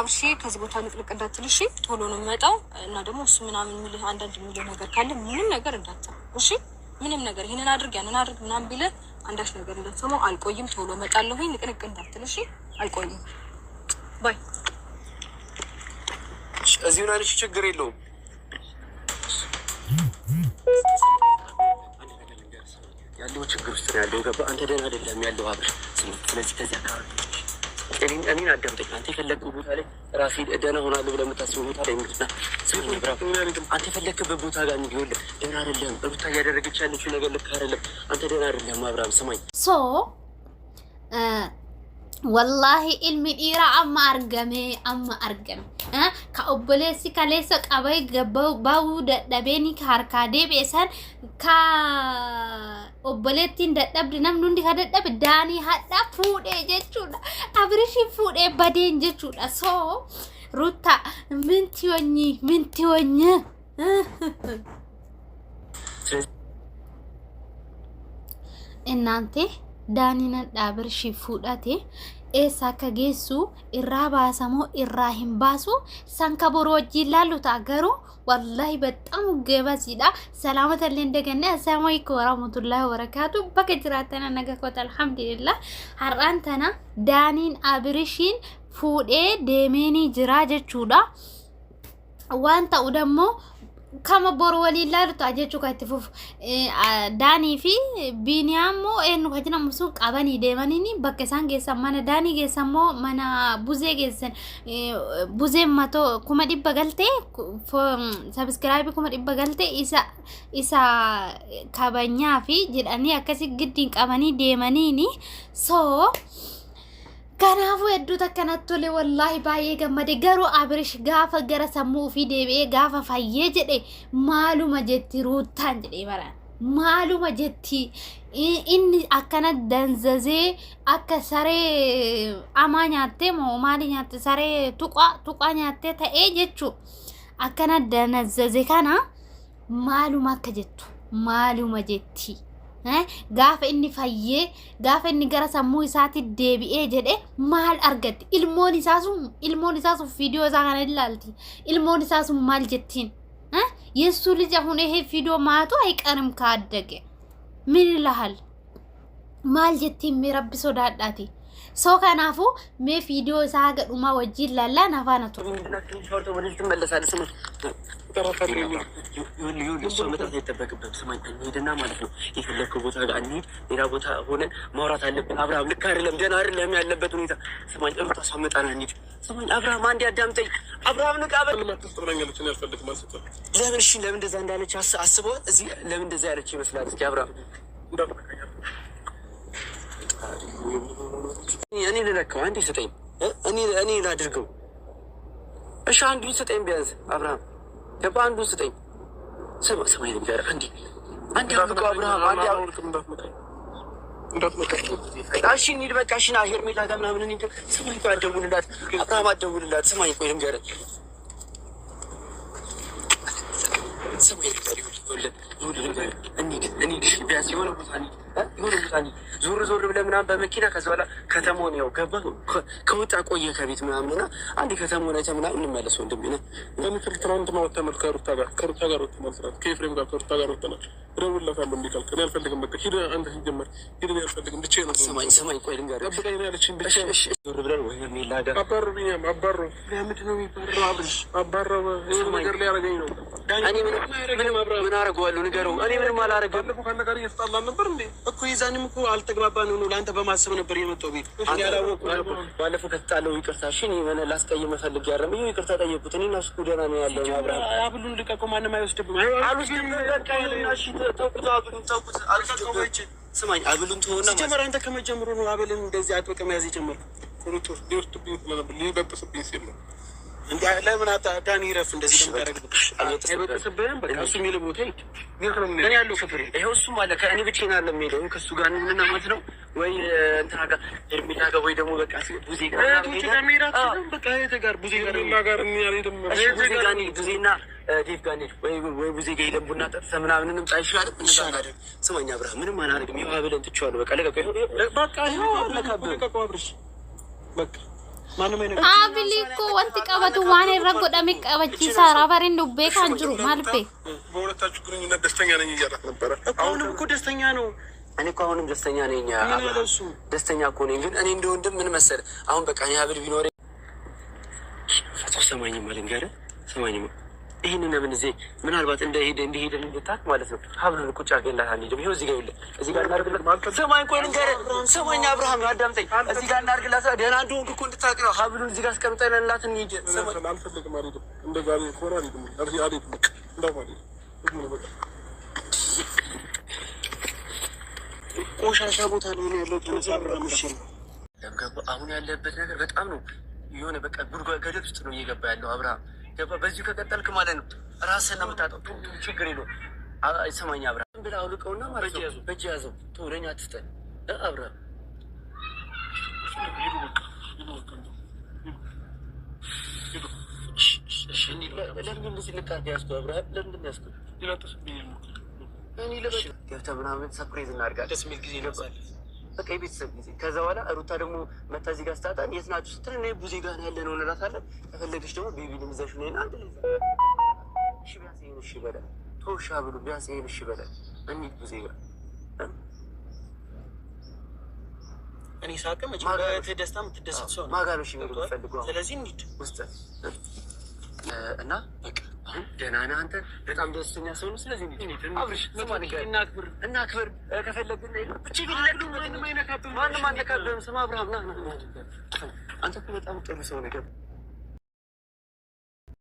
አብርሽ ከዚህ ቦታ ንቅንቅ እንዳትል እሺ። ቶሎ ነው የምመጣው እና ደግሞ እሱ ምናምን የሚልህ አንዳንድ የሚልህ ነገር ካለ ምንም ነገር እንዳትሰማ እሺ። ምንም ነገር ይሄንን አድርግ ያንን አድርግ ምናምን ቢልህ አንዳች ነገር እንዳትሰማው። አልቆይም፣ ቶሎ እመጣለሁኝ። ንቅንቅ እንዳትል እሺ። አልቆይም። ባይ። እዚሁ ናልሽ፣ ችግር የለውም። ያለው ችግር ውስጥ ነው ያለው። ገባ? አንተ ደህና አይደለም ያለው አብርሽ። ስለዚህ ከዚህ አካባቢ እኔን አዳምጠኝ። አንተ የፈለግከው ቦታ ላይ ራሴ ደህና ሆናለሁ ብለህ የምታስበው ቦታ ላይ ምድና ስምኝ ብራ። አንተ የፈለግክበት ቦታ ጋር እንዲሆን ደህና አይደለም። ሩታ እያደረገች ያለችው ነገር ልክ አይደለም። አንተ ደህና አይደለም አብርሃም። ስማኝ wallahi ilmi dhiira amma argame ka obboleessi kaleessa qabay bahuu dadhabeeni ka harkaa deebi'esan ka obboleettiin dadhabde namni hundi ka dadhabe daanii hadhaa fuudhee jechuudha. Abrishiin fuudhee badeen jechuudha. So Ruta minti wonyi እናንተ ዳኒና ዳብርሽ ፉዳቴ ኤሳከ ጌሱ ኢራባሰሞ ኢራሂም ባሱ ሰንከቦሮጂ ላሉት አገሩ ወላሂ በጣም ገበዚዳ ሰላመተ ለንደገና አሰላሙ አለይኩም ወራህመቱላሂ ወበረካቱ በከጅራተና ነገኮት አልহামዱሊላህ ሀራንተና ዳኒን አብርሽን ፉዴ ደሜኒ ጅራ ጀቹዳ ዋንታ ደሞ kama bor walillahi tajechu katifuf dani fi binyamo enu hajna musu qabani demanini bakke sange samana dani ge sammo mana buze ge sen buze mato kuma dibba galte subscribe kuma dibba galte isa kabanya fi jedani akasi giddin qabani demanini so kanafu eddu takkanatole wallahi baye gamade garu abrish gafa gara samu fi debe gafa fayye jede maluma jetti rutan jede bara maluma jetti inni akkana danzaze akka sare amanyate mo malinyate sare tuqa nyate ta jechu akkana danzaze kana maluma akka jettu maluma jetti gaafa inni fayye gaafa inni gara sammuu isaati deebi'ee jedhe maal argatti ilmoon isaasu viidiyoo isaa kana ilaalti ilmoon isaasu maal jettiin yesu lija hune he viidiyoo maatu ayqarim kaaddage min ilahal maal jettiin mee rabbi sodaadhaati ሰው ካናፉ ሜ ቪዲዮ ሳገ ዱማ ወጂ ላላ ናፋናቱ ሾርቶ ወንስ ተመለሳለ ስሙ ተራፈሪ ይሁን ሰው መጣ የተጠበቀበት ስማኝ እንሂድና ማለት ነው የፈለከው ቦታ ጋር እንሂድ ሌላ ቦታ ሆነን ማውራት አለብን አብርሃም ልክ አይደለም ደህና አይደለም ያለበት ሁኔታ ስማኝ ሩታ ሳመጣና እንሂድ ስማኝ አብርሃም አንዴ አዳምጠኝ አብርሃም ንቃበል ለማትስተናገለች ነው ያልፈልግ ማለት ነው ለምን እሺ ለምን እንደዛ እንዳለች አስበው እዚህ ለምን እንደዛ ያለች ይመስላል እስኪ አብርሃም እኔ ልለካው አንዴ ስጠኝ እኔ ላድርገው እሺ አንዱን ስጠኝ ቢያንስ አብርሃም ገባ አንዱን ስጠኝ ሰማይ ነገር አንዴ አብርሃም አንዴ እሺ እንሂድ በቃ እሺ ና ሄርሜላ ጋር ምናምን እንሂድ ሰማይ ቆይ አትደውልላት አብርሃም አትደውልላት ሰማይ ቆይ ልንገርህ ሰማይ ነገር እንሂድ ቢያንስ የሆነ ቦታ ዞር ብለህ ምናምን በመኪና ከዛ በኋላ ከተማውን ያው ገባ ከወጣ ቆየ ከቤት ምናምንና አንድ ከተማውን አይተህ ምናምን እንመለስ ወንድሜ ነው ለምክር ትናንት ነው ተመልካሩ ከሩታ ጋር ወጥተናል ከኤፍሬም ጋር ከሩታ ጋር ወጥተናል እደውልላታለሁ እንዲቀልቅ እኔ አልፈልግም በቃ ሂድ አንተ ሲጀመር ሂድ እኔ አልፈልግም ብቻዬን ነው ሰማኝ ቆይ ልንገርህ ጠብቀኝ ነው ያለችኝ ብቻዬን እሺ ዞር ብለን ወይ ሜላዳ አባሩ ቢኛም አባሩ ለምንድን ነው የሚባረው አብርሽ አባረው ይሄ ነገር ላይ ያረጋኝ ነው እኔ ምን አደርገዋለሁ ንገረው እኔ ምንም አላደርግም ካለ ጋር እየተጣላን ነበር እንዴ እኮ ይዛንም እኮ አልተግባባንም ነው ለአንተ በማሰብ ነበር የመጣው ቤት እኔ ያላወቅኩ ባለፈው ከተጣለው ይቅርታ እሺ እኔ ላስቀይም ፈልጌ ያረም ይሄ ይቅርታ ጠየቁት እኔ እና እሱ ደህና ነው ያለው አብርሃም አብሉን ልቀቀው ማንም አይወስድብም አልወስድም በቃ እሺ ተውኩት አልቀቀውች ስማኝ አብሉን ተሆነ ሲጀመር አንተ ከመጀመሩ ነው አብልን እንደዚህ አጥብቀ መያዝ የጀመርኩ ኮሩቶ ዲርቱብኝ ነበር ሊበጥስብኝ ሲል ነው እንዴ ለምን ዳኒ ረፍ እንደዚህ ተደረገ አይበጥስብህም በቃ እሱ የሚለው ቦታ እኔ ያለው ክፍል ይሄው እሱ ማለት ከእኔ ብቻዬን አይደለም የሚለው ከሱ ጋር እንና ማለት ነው ወይ እንትና ጋር ኤርሚላ ጋር ወይ ደግሞ በቃ ቡዜ ጋር በቃ ይሄ ጋር ቡዜ ጋር የሚያልም ቡዜ ጋር ቡዜና ዴቭ ጋር ወይ ቡዜ ጋር ሄደን ቡና ጠጥተን ምናምንንም ጻይሻል እንዛጋር ስማኝ አብርሃም ምንም አላደርግም ይሄው አብለን ትቼዋለሁ በቃ ለቀቀው በቃ ይሄው ለቀቀው አብርሽ በቃ አብሊኮ ወንቲ ቀበቱ ማን ረጎዳ ሚቀበቺ ሳራ ባሬን ነው ቤካንጅሩ ማልቤ በሁለታችሁ ግንኙነት ደስተኛ ነኝ እያላት ነበረ። አሁንም እኮ ደስተኛ ነው። እኔ እኮ አሁንም ደስተኛ ነኝ። ደስተኛ እኮ ነኝ። ግን እኔ እንደ ወንድም ምን መሰለህ አሁን በቃ እኔ ሀብል ቢኖረኝ ፈቶ ሰማኝማ ልንገርህ፣ ሰማኝማ ይሄንን ለምን እዚህ ምናልባት እንደሄደ እንድታክ ማለት ነው። ሀብሉን ቁጭ አድርገንላት አንሄድም። ይኸው እዚህ ጋር ይኸውልህ፣ እዚህ ጋር እናድርግላት። ሰማኝ፣ ቆይ ልንገርህ፣ ሰማኝ አብርሃም አዳምጠኝ። እዚህ ጋር እናድርግላት። ደህና እንደሆንክ እኮ እንድታውቅ ነው። ሀብሉን እዚህ ጋር አስቀምጠንላት እንሂድ። አልፈልግም፣ አልሄድም። እንደዛ ከሆነ አልሄድም፣ አልሄድም። ቆሻሻ ቦታ ነው ያለው። አሁን ያለበት ነገር በጣም ነው የሆነ በቃ ጉድጓድ ገደል ውስጥ ነው እየገባ ያለው አብርሃም። ገባ በዚሁ ከቀጠልክ ማለት ነው ራስህን ነው የምታጠው። ችግር የለውም። ሰማኝ አብርሃም ብለህ አውልቀውና ማለት ነው በእጅ ያዘው። ተወደኛ አትስጠን አብርሃም። ለምን እንደዚህ ልካት ያዝከው አብርሃም? ለምንድን ያዝከው? ገብተህ ምናምን ሰፕሬዝ እናድርጋለን። ደስ የሚል ጊዜ ይለባል። በቃ የቤተሰብ ጊዜ። ከዛ በኋላ ሩታ ደግሞ መታ እዚህ ጋር ስታጣን የት ናችሁ ስትል እኔ ቡዜ ጋር ያለ ነው እንላታለን። ከፈለግሽ ደግሞ ቤቢንም ይዘሽ ነይና አንድ ላይ እሺ፣ ቢያንስ ይሄን እሺ በለን ተውሻ ብሉ። ቢያንስ ይሄን እሺ በለን እንሂድ ቡዜ ጋር። እኔ ሳቅም ደስታ የምትደሰት ሰው ነው ማጋሎሽ ፈልገ። ስለዚህ እንሂድ ውስጥ እና በቃ አሁን ደህና ነህ አንተ? በጣም ደስተኛ ሰው ነው። ስለዚህ አብርሽ እናክብር። ከፈለግን ማንም አነካብህም። ስማ አብርሃም ና አንተ እኮ በጣም ጥሩ ሰው ነገር